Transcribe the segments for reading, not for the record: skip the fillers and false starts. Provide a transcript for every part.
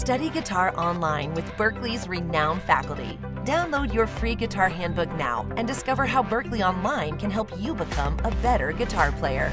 Study guitar online with Berkeley's renowned faculty. Download your free guitar handbook now and discover how Berkeley Online can help you become a better guitar player.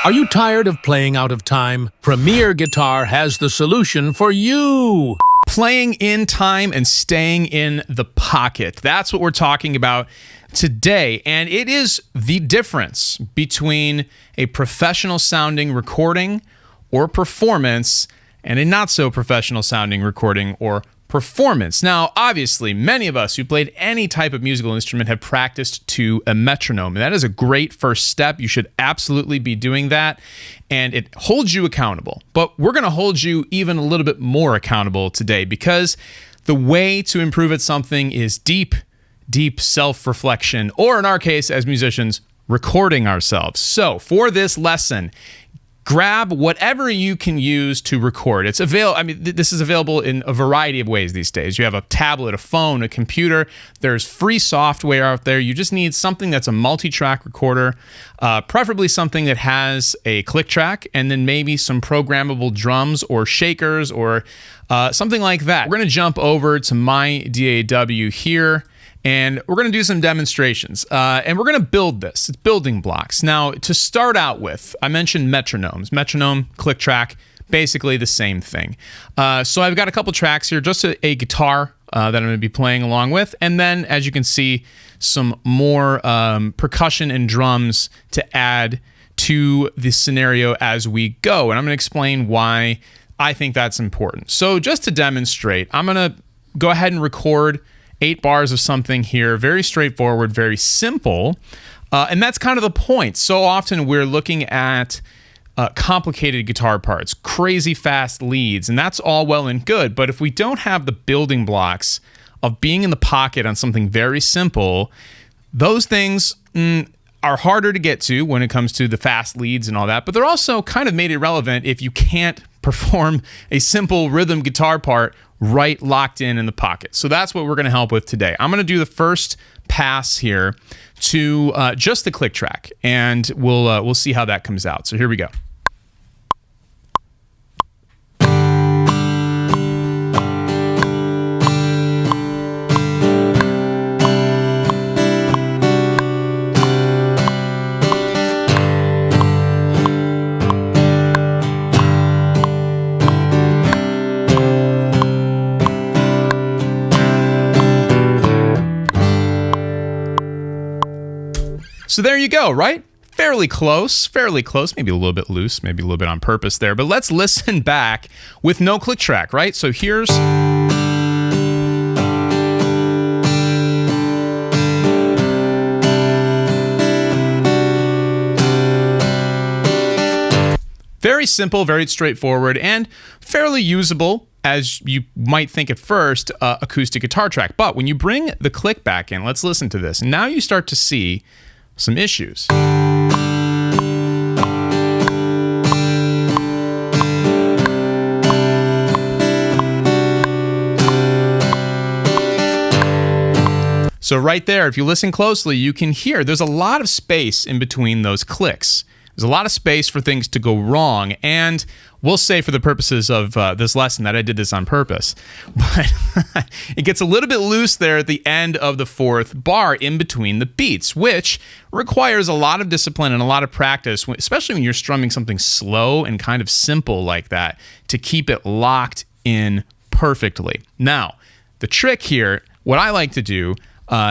Are you tired of playing out of time? Premier Guitar has the solution for you. Playing in time and staying in the pocket. That's what we're talking about today. And it is the difference between a professional sounding recording or performance and a not so professional sounding recording or performance. Now, obviously, many of us who played any type of musical instrument have practiced to a metronome. And that is a great first step. You should absolutely be doing that. And it holds you accountable. But we're going to hold you even a little bit more accountable today, because the way to improve at something is deep self-reflection, or in our case as musicians, recording ourselves. So for this lesson, grab whatever you can use to record. It's available. I mean, this is available in a variety of ways these days. You have a tablet, a phone, a computer. There's free software out there. You just need something that's a multi-track recorder, preferably something that has a click track, and then maybe some programmable drums or shakers or something like that. We're going to jump over to my DAW here, and we're going to do some demonstrations, and we're going to build this. It's building blocks. Now, to start out with, I mentioned metronomes. Metronome, click track, basically the same thing. So I've got a couple tracks here, just a guitar that I'm going to be playing along with, and then, as you can see, some more percussion and drums to add to the scenario as we go. And I'm going to explain why I think that's important. So just to demonstrate, I'm going to go ahead and record 8 bars of something here. Very straightforward, very simple. And that's kind of the point. So often we're looking at complicated guitar parts, crazy fast leads, and that's all well and good. But if we don't have the building blocks of being in the pocket on something very simple, those things are harder to get to when it comes to the fast leads and all that. But they're also kind of made irrelevant if you can't perform a simple rhythm guitar part right locked in the pocket. So that's what we're going to help with today. I'm going to do the first pass here to just the click track, and we'll see how that comes out. So here we go. So there you go, right? Fairly close, maybe a little bit loose, maybe a little bit on purpose there, but let's listen back with no click track, right? So here's... Very simple, very straightforward, and fairly usable, as you might think at first, acoustic guitar track. But when you bring the click back in, let's listen to this. And now you start to see some issues. So right there, if you listen closely, you can hear there's a lot of space in between those clicks. There's a lot of space for things to go wrong, and we'll say for the purposes of this lesson that I did this on purpose. But it gets a little bit loose there at the end of the 4th bar in between the beats, which requires a lot of discipline and a lot of practice, especially when you're strumming something slow and kind of simple like that, to keep it locked in perfectly. Now, the trick here, what I like to do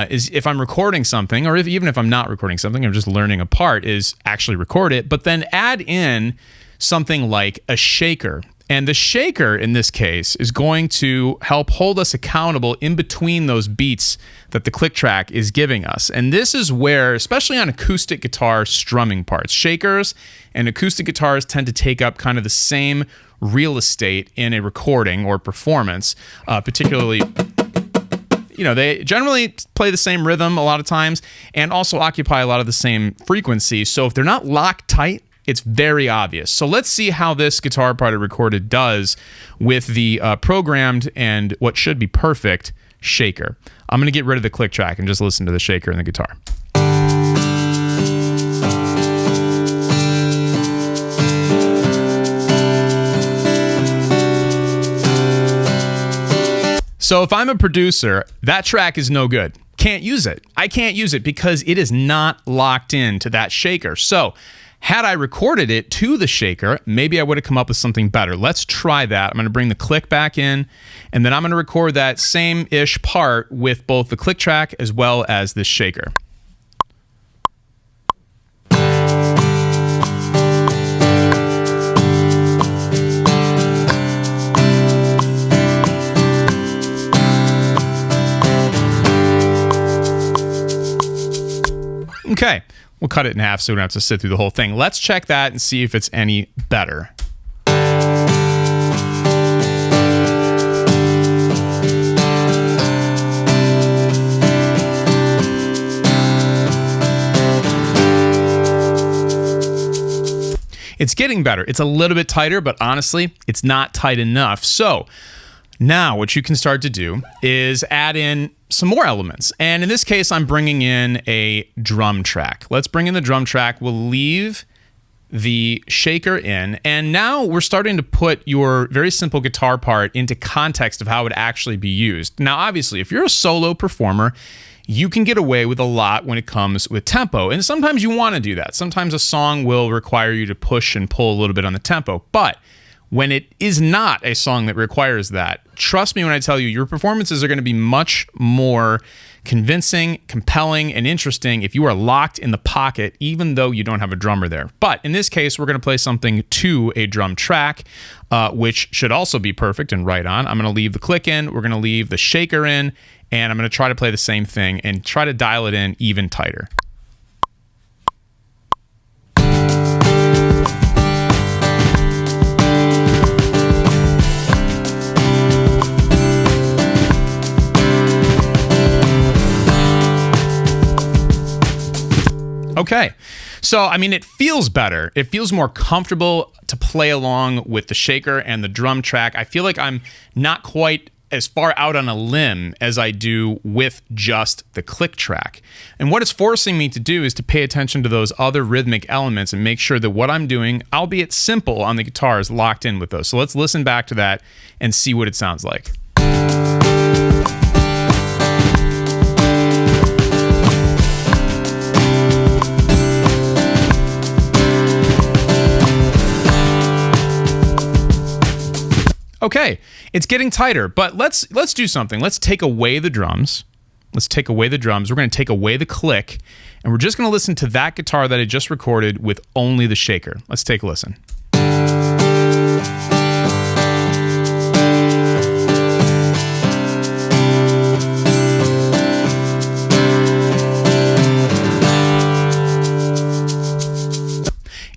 is if I'm recording something, or even if I'm not recording something, I'm just learning a part, is actually record it, but then add in something like a shaker. And the shaker, in this case, is going to help hold us accountable in between those beats that the click track is giving us. And this is where, especially on acoustic guitar strumming parts, shakers and acoustic guitars tend to take up kind of the same real estate in a recording or performance, particularly... You know, they generally play the same rhythm a lot of times and also occupy a lot of the same frequency. So if they're not locked tight, it's very obvious. So let's see how this guitar part I recorded does with the programmed and what should be perfect shaker. I'm going to get rid of the click track and just listen to the shaker and the guitar. So if I'm a producer, that track is no good. Can't use it. I can't use it because it is not locked in to that shaker. So had I recorded it to the shaker, maybe I would have come up with something better. Let's try that. I'm going to bring the click back in, and then I'm going to record that same-ish part with both the click track as well as the shaker. Okay, we'll cut it in half so we don't have to sit through the whole thing. Let's check that and see if it's any better. It's getting better. It's a little bit tighter, but honestly, it's not tight enough. So now what you can start to do is add in some more elements. And in this case, I'm bringing in a drum track. Let's bring in the drum track. We'll leave the shaker in. And now we're starting to put your very simple guitar part into context of how it would actually be used. Now, obviously, if you're a solo performer, you can get away with a lot when it comes with tempo. And sometimes you want to do that. Sometimes a song will require you to push and pull a little bit on the tempo. But when it is not a song that requires that, trust me when I tell you, your performances are going to be much more convincing, compelling, and interesting if you are locked in the pocket, even though you don't have a drummer there. But in this case, we're going to play something to a drum track, which should also be perfect and right on. I'm going to leave the click in, we're going to leave the shaker in, and I'm going to try to play the same thing and try to dial it in even tighter. Okay, so I mean, it feels better. It feels more comfortable to play along with the shaker and the drum track. I feel like I'm not quite as far out on a limb as I do with just the click track. And what it's forcing me to do is to pay attention to those other rhythmic elements and make sure that what I'm doing, albeit simple on the guitar, is locked in with those. So let's listen back to that and see what it sounds like. Okay, it's getting tighter, but let's do something. Let's take away the drums. Let's take away the drums. We're going to take away the click, and we're just going to listen to that guitar that I just recorded with only the shaker. Let's take a listen.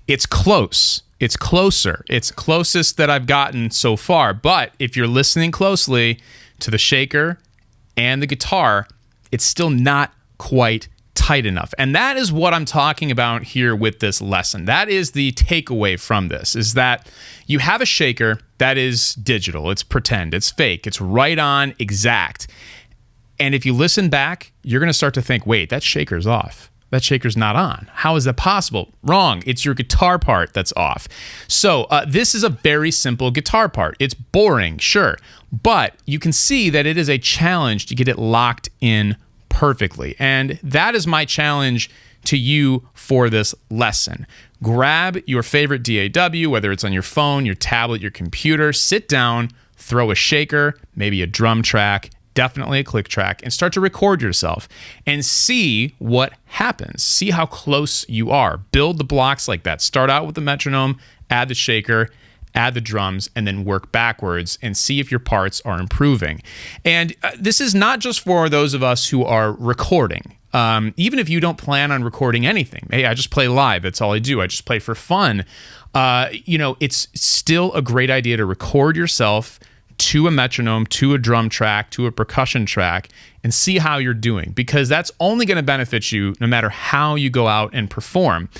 It's close. It's closer. It's closest that I've gotten so far. But if you're listening closely to the shaker and the guitar, it's still not quite tight enough. And that is what I'm talking about here with this lesson. That is the takeaway from this, is that you have a shaker that is digital. It's pretend. It's fake. It's right on, exact. And if you listen back, you're going to start to think, wait, that shaker's off. That shaker's not on. How is that possible? Wrong. It's your guitar part that's off. So this is a very simple guitar part. It's boring, sure, but you can see that it is a challenge to get it locked in perfectly. And that is my challenge to you for this lesson. Grab your favorite DAW, whether it's on your phone, your tablet, your computer, sit down, throw a shaker, maybe a drum track, definitely a click track, and start to record yourself and see what happens. See how close you are. Build the blocks like that. Start out with the metronome, add the shaker, add the drums, and then work backwards and see if your parts are improving. And this is not just for those of us who are recording. Even if you don't plan on recording anything, hey, I just play live. That's all I do. I just play for fun. It's still a great idea to record yourself to a metronome, to a drum track, to a percussion track, and see how you're doing, because that's only going to benefit you no matter how you go out and perform.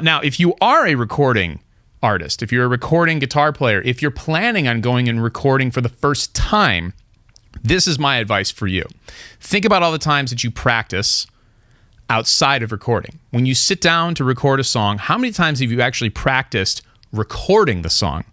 Now, if you are a recording artist, if you're a recording guitar player, if you're planning on going and recording for the first time, This is my advice for you. Think about all the times that you practice outside of recording. When you sit down to record a song, how many times have you actually practiced recording the song?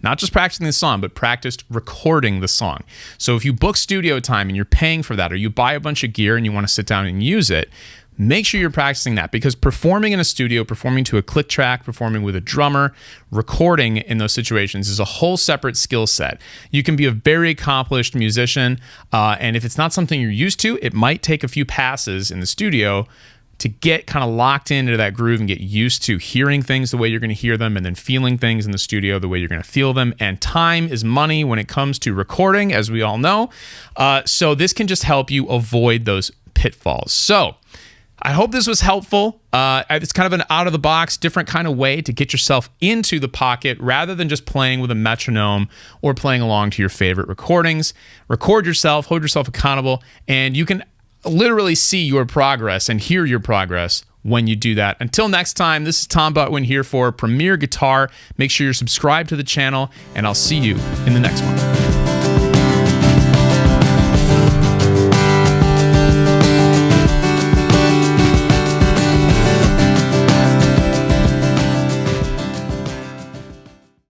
Not just practicing the song, but practiced recording the song. So if you book studio time and you're paying for that, or you buy a bunch of gear and you want to sit down and use it, make sure you're practicing that, because performing in a studio, performing to a click track, performing with a drummer, recording in those situations is a whole separate skill set. You can be a very accomplished musician, and if it's not something you're used to, it might take a few passes in the studio to get kind of locked into that groove and get used to hearing things the way you're going to hear them, and then feeling things in the studio the way you're going to feel them. And time is money when it comes to recording, as we all know. So this can just help you avoid those pitfalls. So I hope this was helpful. It's kind of an out-of-the-box, different kind of way to get yourself into the pocket rather than just playing with a metronome or playing along to your favorite recordings. Record yourself, hold yourself accountable, and you can literally see your progress and hear your progress when you do that. Until next time, this is Tom Butwin here for Premier Guitar. Make sure you're subscribed to the channel, and I'll see you in the next one.